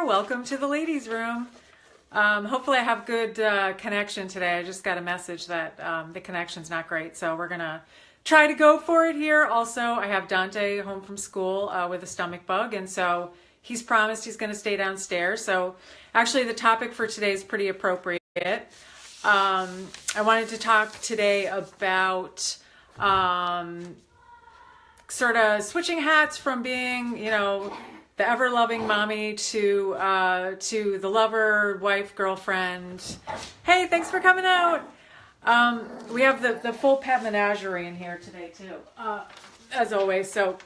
there. Welcome to the ladies' room. Hopefully I have good connection today. I just got a message that the connection's not great, so we're gonna try to go for it here. Also, I have Dante home from school with a stomach bug, and so he's promised he's gonna stay downstairs. So actually the topic for today is pretty appropriate. I wanted to talk today about sort of switching hats from being, the ever-loving mommy to the lover, wife, girlfriend. Hey, thanks for coming out. We have the full pet menagerie in here today too, as always. So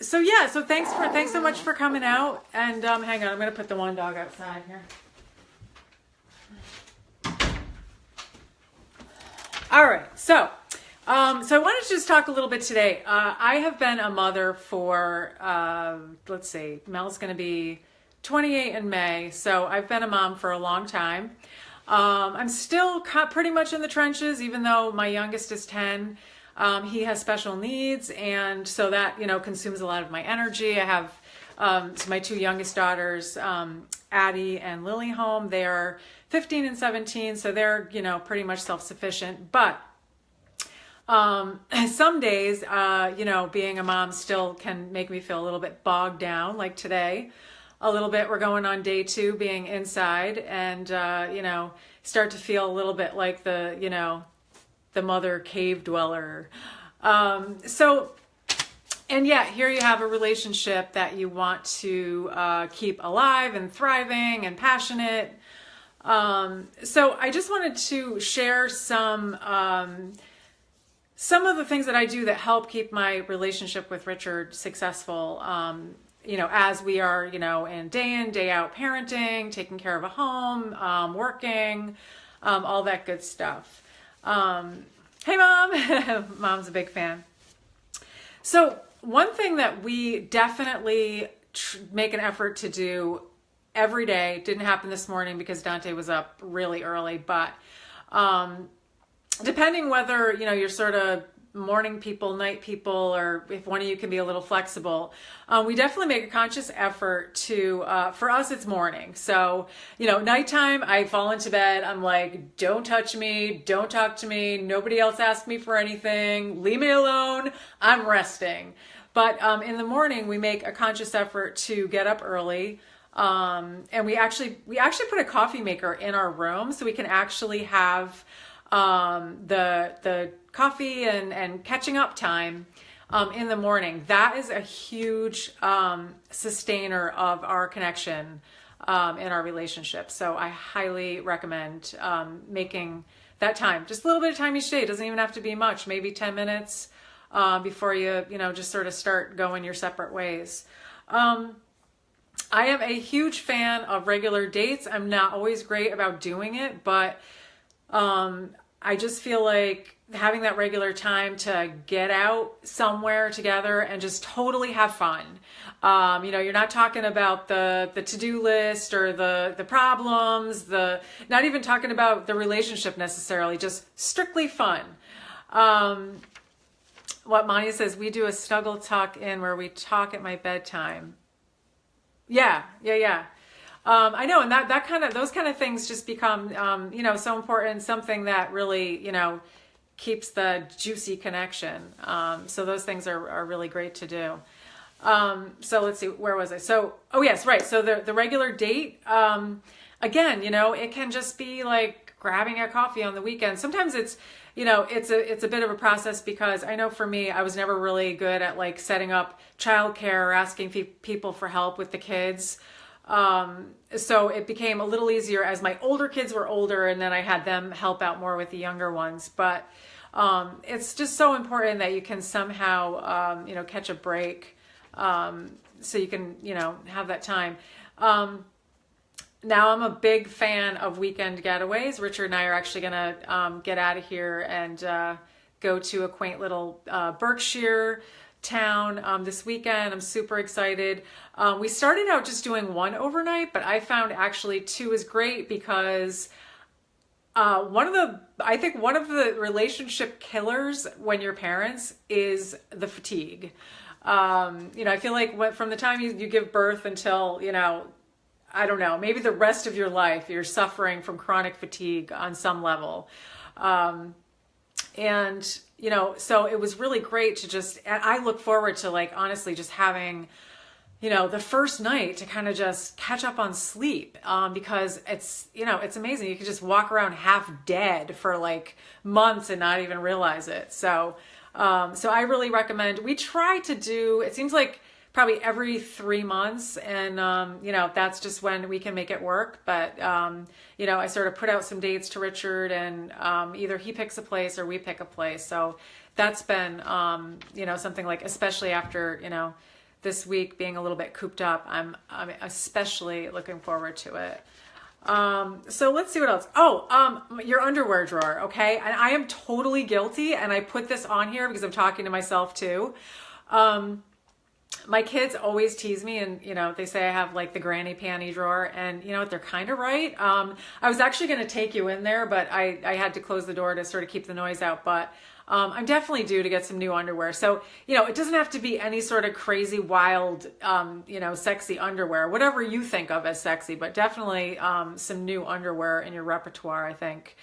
thanks so much for coming out. And hang on, I'm gonna put the one dog outside here. All right, so I wanted to just talk a little bit today. I have been a mother for, let's see, Mel's going to be 28 in May, so I've been a mom for a long time. I'm still pretty much in the trenches, even though my youngest is 10. He has special needs, and so that, consumes a lot of my energy. I have my two youngest daughters, Addie and Lily home. They are 15 and 17, so they're, pretty much self-sufficient, but some days, being a mom still can make me feel a little bit bogged down, like today, a little bit. We're going on day 2 being inside and, start to feel a little bit like the mother cave dweller. And yeah, here you have a relationship that you want to keep alive and thriving and passionate. So I just wanted to share some of the things that I do that help keep my relationship with Richard successful, as we are, in, day out parenting, taking care of a home, working, all that good stuff. Hey, Mom. Mom's a big fan. So one thing that we definitely make an effort to do every day, didn't happen this morning because Dante was up really early, but depending whether, you're sort of morning people, night people, or if one of you can be a little flexible, we definitely make a conscious effort to, for us, it's morning. So, nighttime, I fall into bed. I'm like, don't touch me. Don't talk to me. Nobody else asked me for anything. Leave me alone. I'm resting. But in the morning, we make a conscious effort to get up early. And we actually put a coffee maker in our room so we can actually have the coffee and catching up time in the morning. That is a huge sustainer of our connection in our relationship. So I highly recommend making that time. Just a little bit of time each day. It doesn't even have to be much. Maybe 10 minutes before you just sort of start going your separate ways. I am a huge fan of regular dates. I'm not always great about doing it, but I just feel like having that regular time to get out somewhere together and just totally have fun. You're not talking about the to-do list or the problems, not even talking about the relationship necessarily, just strictly fun. What Mania says, we do a snuggle tuck in where we talk at my bedtime. Yeah. I know. And those kind of things just become, so important, something that really, keeps the juicy connection. So those things are really great to do. So let's see, where was I? So, oh yes, right. So the regular date, again, it can just be like grabbing a coffee on the weekend. Sometimes it's a bit of a process because I know for me, I was never really good at like setting up childcare or asking people for help with the kids. So it became a little easier as my older kids were older and then I had them help out more with the younger ones. But it's just so important that you can somehow, catch a break so you can, have that time. Now I'm a big fan of weekend getaways. Richard and I are actually going to get out of here and go to a quaint little Berkshire town this weekend. I'm super excited. We started out just doing one overnight, but I found actually 2 is great because I think one of the relationship killers when you're parents is the fatigue. I feel like from the time you give birth until, I don't know, maybe the rest of your life, you're suffering from chronic fatigue on some level. So it was really great and I look forward to like, honestly, just having, the first night to kind of just catch up on sleep, because it's amazing. You could just walk around half dead for like months and not even realize it. So I really recommend, we try to do, it seems like probably every 3 months. And, that's just when we can make it work. But, I sort of put out some dates to Richard, and either he picks a place or we pick a place. So that's been, something like, especially after, this week being a little bit cooped up, I'm especially looking forward to it. So let's see what else. Your underwear drawer. Okay. And I am totally guilty. And I put this on here because I'm talking to myself too. My kids always tease me, and, they say I have like the granny panty drawer, and you know what, they're kind of right. I was actually going to take you in there, but I had to close the door to sort of keep the noise out. But I'm definitely due to get some new underwear. So, it doesn't have to be any sort of crazy, wild, sexy underwear, whatever you think of as sexy, but definitely some new underwear in your repertoire, I think.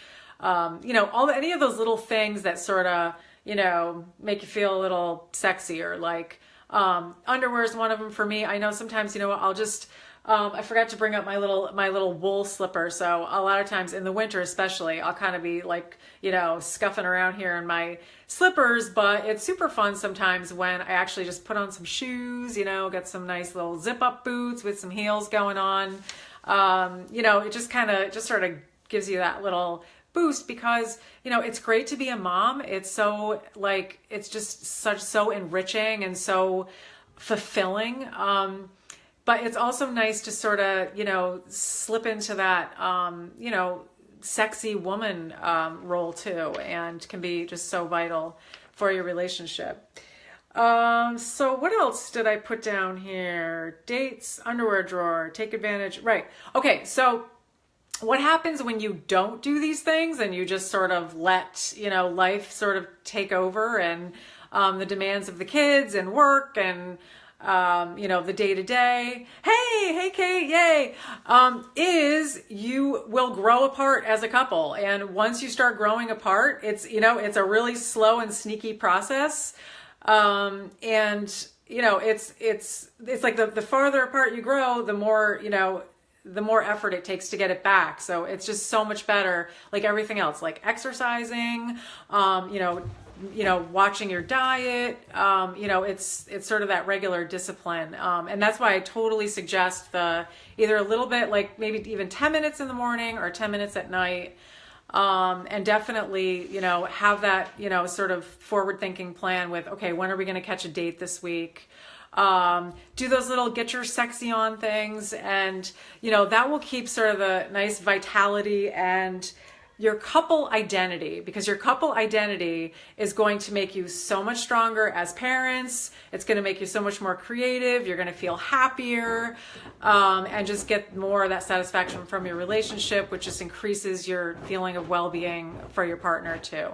Any of those little things that sort of, make you feel a little sexier, like underwear is one of them for me. I know sometimes, I'll just... I forgot to bring up my little wool slipper. So a lot of times in the winter, especially, I'll kind of be like, scuffing around here in my slippers, but it's super fun sometimes when I actually just put on some shoes, get some nice little zip up boots with some heels going on. It just sort of gives you that little boost because, it's great to be a mom. It's so it's just so enriching and so fulfilling. But it's also nice to sort of, slip into that, sexy woman role too, and can be just so vital for your relationship. So what else did I put down here? Dates, underwear drawer, take advantage. Right. Okay. So what happens when you don't do these things and you just sort of let, life sort of take over, and the demands of the kids and work and, the day-to-day, hey Kate, yay, is you will grow apart as a couple. And once you start growing apart, it's a really slow and sneaky process. It's like the farther apart you grow, the more effort it takes to get it back. So it's just so much better, like everything else, like exercising, watching your diet, it's sort of that regular discipline. And that's why I totally suggest either a little bit, like maybe even 10 minutes in the morning or 10 minutes at night. And definitely, have that, sort of forward thinking plan with, okay, when are we going to catch a date this week? Do those little get your sexy on things. And, that will keep sort of the nice vitality and your couple identity, because your couple identity is going to make you so much stronger as parents. It's going to make you so much more creative. You're going to feel happier, and just get more of that satisfaction from your relationship, which just increases your feeling of well-being for your partner too.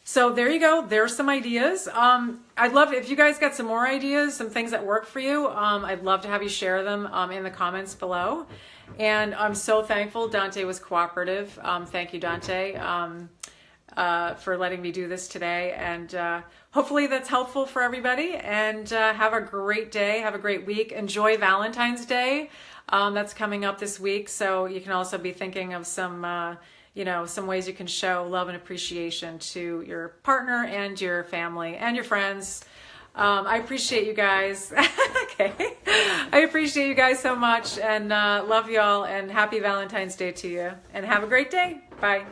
So there you go. There's some ideas. I'd love if you guys got some more ideas, some things that work for you. I'd love to have you share them in the comments below. And I'm so thankful Dante was cooperative. Thank you, Dante, for letting me do this today. And hopefully that's helpful for everybody. And have a great day. Have a great week. Enjoy Valentine's Day. That's coming up this week. So you can also be thinking of some ways you can show love and appreciation to your partner and your family and your friends. I appreciate you guys. Okay. I appreciate you guys so much, and love y'all, and happy Valentine's Day to you, and have a great day. Bye.